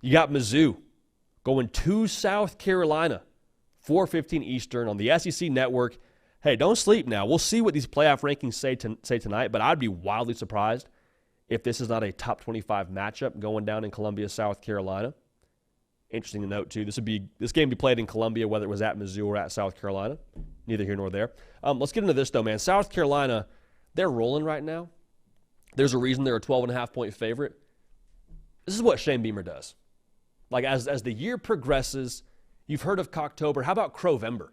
You got Mizzou going to South Carolina, 4:15 Eastern on the SEC Network. Hey, don't sleep now. We'll see what these playoff rankings say tonight, but I'd be wildly surprised if this is not a top 25 matchup going down in Columbia, South Carolina. Interesting to note, too. This game would be played in Columbia, whether it was at Mizzou or at South Carolina. Neither here nor there. Let's get into this, though, man. South Carolina, they're rolling right now. There's a reason they're a 12.5-point favorite. This is what Shane Beamer does. Like, as the year progresses, you've heard of Cocktober. How about Crowvember?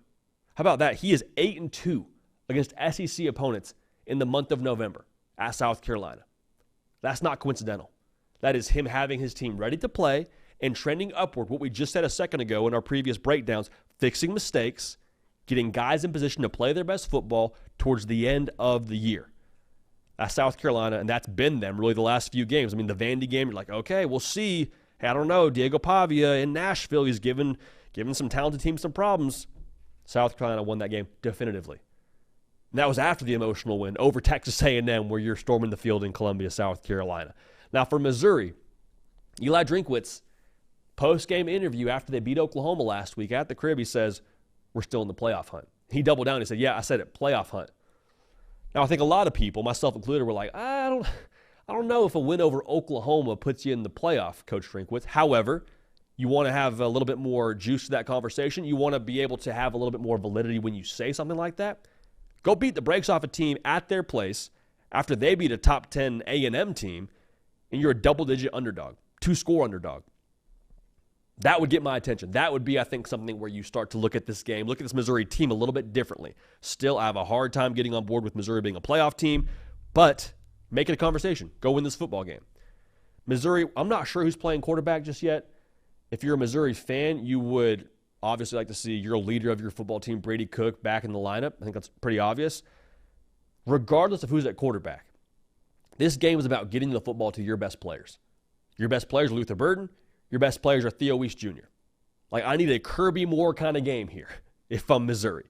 How about that? He is 8-2 against SEC opponents in the month of November at South Carolina. That's not coincidental. That is him having his team ready to play and trending upward, what we just said a second ago in our previous breakdowns, fixing mistakes, getting guys in position to play their best football towards the end of the year. That's South Carolina, and that's been them really the last few games. I mean, the Vandy game, you're like, okay, we'll see. Hey, I don't know, Diego Pavia in Nashville, he's given some talented teams some problems. South Carolina won that game definitively. And that was after the emotional win over Texas A&M, where you're storming the field in Columbia, South Carolina. Now, for Missouri, Eli Drinkwitz, post-game interview after they beat Oklahoma last week at the crib, he says, we're still in the playoff hunt. He doubled down. He said, yeah, I said it, playoff hunt. Now, I think a lot of people, myself included, were like, I don't know if a win over Oklahoma puts you in the playoff, Coach Drinkwitz. However, you want to have a little bit more juice to that conversation. You want to be able to have a little bit more validity when you say something like that. Go beat the brakes off a team at their place after they beat a top 10 A&M team, and you're a double-digit underdog, 2-score underdog. That would get my attention. That would be, I think, something where you start to look at this game, look at this Missouri team a little bit differently. Still, I have a hard time getting on board with Missouri being a playoff team, but make it a conversation. Go win this football game. Missouri, I'm not sure who's playing quarterback just yet. If you're a Missouri fan, you would obviously like to see your leader of your football team, Brady Cook, back in the lineup. I think that's pretty obvious. Regardless of who's at quarterback, this game is about getting the football to your best players. Your best players are Luther Burden. Your best players are Theo Weiss Jr. Like, I need a Kirby Moore kind of game here if I'm Missouri.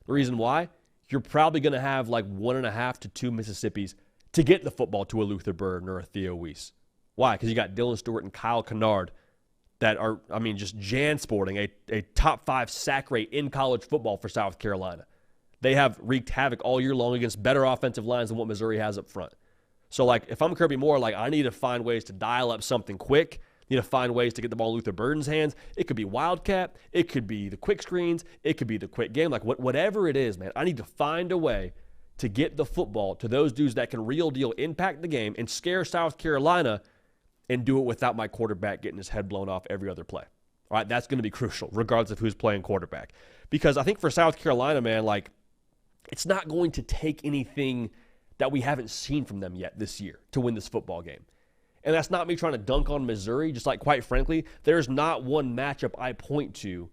The reason why? You're probably going to have like 1.5 to 2 Mississippis to get the football to a Luther Burden or a Theo Weiss. Why? Because you got Dylan Stewart and Kyle Kennard that are, just JanSporting, a top 5 sack rate in college football for South Carolina. They have wreaked havoc all year long against better offensive lines than what Missouri has up front. So, like, if I'm Kirby Moore, like, I need to find ways to dial up something quick. I need to find ways to get the ball in Luther Burden's hands. It could be wildcat. It could be the quick screens. It could be the quick game. Like, whatever it is, man, I need to find a way to get the football to those dudes that can real deal impact the game and scare South Carolina and do it without my quarterback getting his head blown off every other play. All right, that's going to be crucial, regardless of who's playing quarterback. Because I think for South Carolina, man, like, it's not going to take anything that we haven't seen from them yet this year to win this football game. And that's not me trying to dunk on Missouri. Just like, quite frankly, there's not one matchup I point to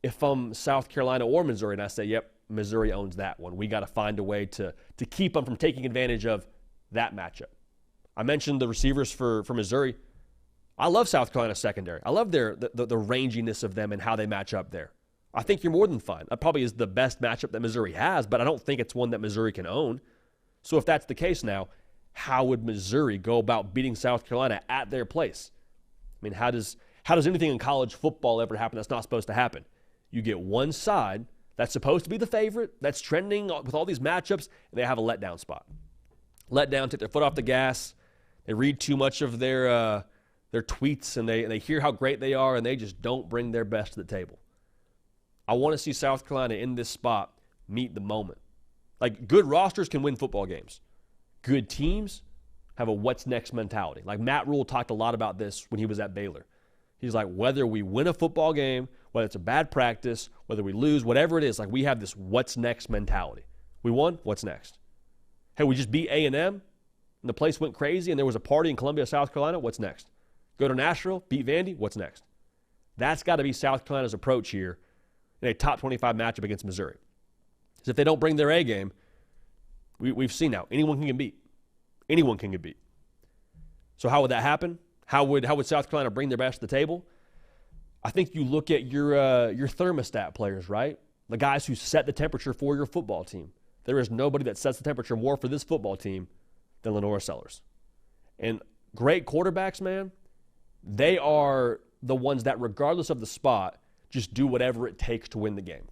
if I'm South Carolina or Missouri and I say, yep, Missouri owns that one. We got to find a way to keep them from taking advantage of that matchup. I mentioned the receivers for Missouri. I love South Carolina's secondary. I love the ranginess of them and how they match up there. I think you're more than fine. That probably is the best matchup that Missouri has, but I don't think it's one that Missouri can own. So if that's the case now, how would Missouri go about beating South Carolina at their place? I mean, how does anything in college football ever happen that's not supposed to happen? You get one side that's supposed to be the favorite, that's trending with all these matchups, and they have a letdown spot. Letdown, take their foot off the gas. They read too much of their tweets, and they hear how great they are, and they just don't bring their best to the table. I want to see South Carolina in this spot meet the moment. Like, good rosters can win football games. Good teams have a what's next mentality. Like, Matt Rule talked a lot about this when he was at Baylor. He's like, whether we win a football game, whether it's a bad practice, whether we lose, whatever it is, like, we have this what's next mentality. We won, what's next? Hey, we just beat A&M, and the place went crazy, and there was a party in Columbia, South Carolina, what's next? Go to Nashville, beat Vandy, what's next? That's got to be South Carolina's approach here in a top 25 matchup against Missouri. Because if they don't bring their A game, we've seen now, anyone can get beat. Anyone can get beat. So how would that happen? How would South Carolina bring their best to the table? I think you look at your thermostat players, right? The guys who set the temperature for your football team. There is nobody that sets the temperature more for this football team than Lenora Sellers. And great quarterbacks, man, they are the ones that, regardless of the spot, just do whatever it takes to win the game.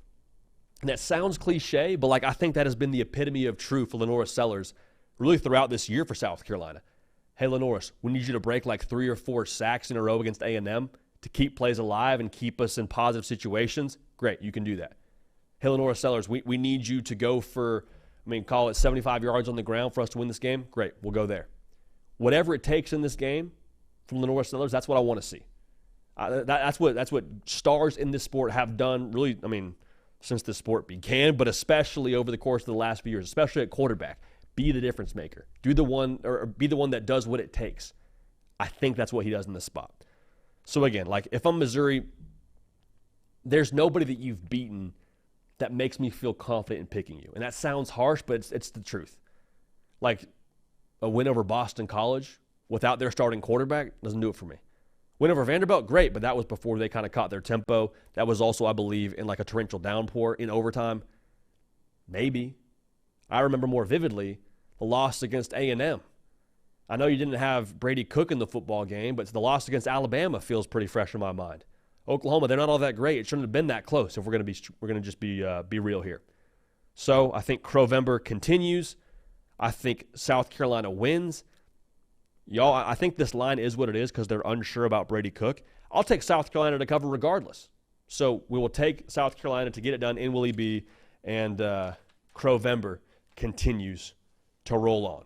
And that sounds cliche, but like I think that has been the epitome of true for Lenoris Sellers really throughout this year for South Carolina. Hey, Lenoris, we need you to break like 3 or 4 sacks in a row against A&M to keep plays alive and keep us in positive situations. Great, you can do that. Hey, Lenoris Sellers, we need you to go for, call it 75 yards on the ground for us to win this game. Great, we'll go there. Whatever it takes in this game from Lenoris Sellers, that's what I want to see. That's what stars in this sport have done really, since the sport began, but especially over the course of the last few years, especially at quarterback. Be the difference maker. Be the one that does what it takes. I think that's what he does in this spot. So again, like if I'm Missouri, there's nobody that you've beaten that makes me feel confident in picking you. And that sounds harsh, but it's the truth. Like a win over Boston College without their starting quarterback doesn't do it for me. Win over Vanderbilt, great, but that was before they kind of caught their tempo. That was also, I believe, in like a torrential downpour in overtime. Maybe. I remember more vividly the loss against A&M. I know you didn't have Brady Cook in the football game, but the loss against Alabama feels pretty fresh in my mind. Oklahoma, they're not all that great. It shouldn't have been that close if we're going to just be real here. So I think Crovember continues. I think South Carolina wins. Y'all, I think this line is what it is because they're unsure about Brady Cook. I'll take South Carolina to cover regardless. So we will take South Carolina to get it done in Willie B, and Crovember continues to roll on.